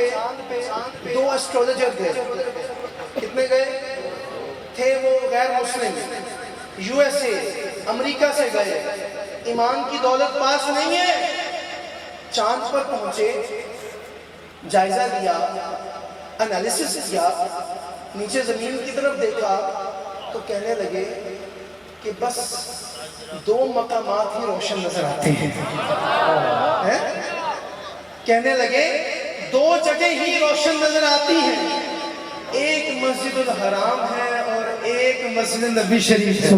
पे 2 एस्ट्रोलॉजर थे। कितने गए थे? वो गैर मुस्लिम, यूएसए अमेरिका से गए। ईमान की दौलत पास नहीं है, चांद पर पहुंचे, जायजा लिया, एनालिसिस किया, नीचे जमीन की तरफ देखा तो कहने लगे कि बस 2 मकामात ही रोशन नजर आते हैं। कहने लगे 2 जगह ही रोशन नजर आती हैं, एक मस्जिदुल हराम है और एक मस्जिद नबी शरीफ है।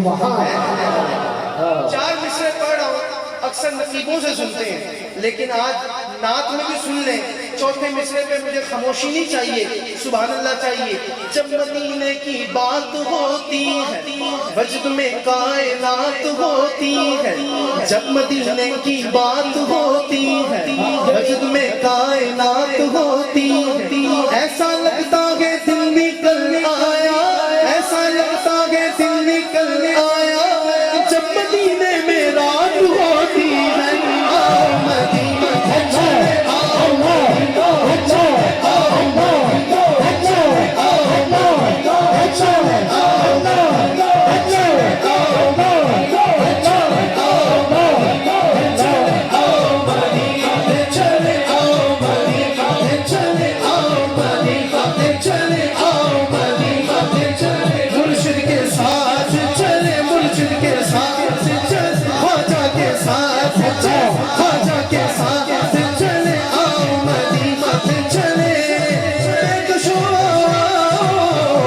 4 मिसरे पढ़ रहा हूँ, अक्सर नसीबों से सुनते हैं, लेकिन आज नात में भी सुन लें। 4थे मिसरे पे मुझे खामोशी नहीं चाहिए, सुभान अल्लाह चाहिए। जब मदीने की बात होती है वजद में कायनात होती है, जब मदीने की बात होती है वजद में कायनात होती है। ऐसा लगता है दिल निकल आया, ऐसा लगता है दिल निकल आया, जब मदीने में रात होती है। आओ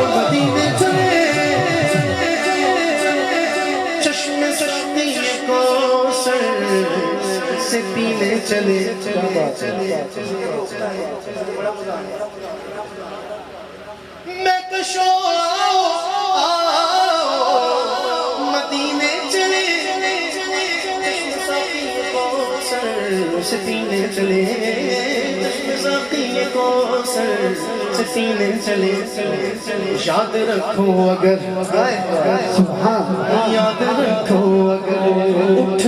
मदीना चले चले चले मैं कशो मदीने चले सतीने चले सतीने चले याद रखो अगर याद रखो अगर उठ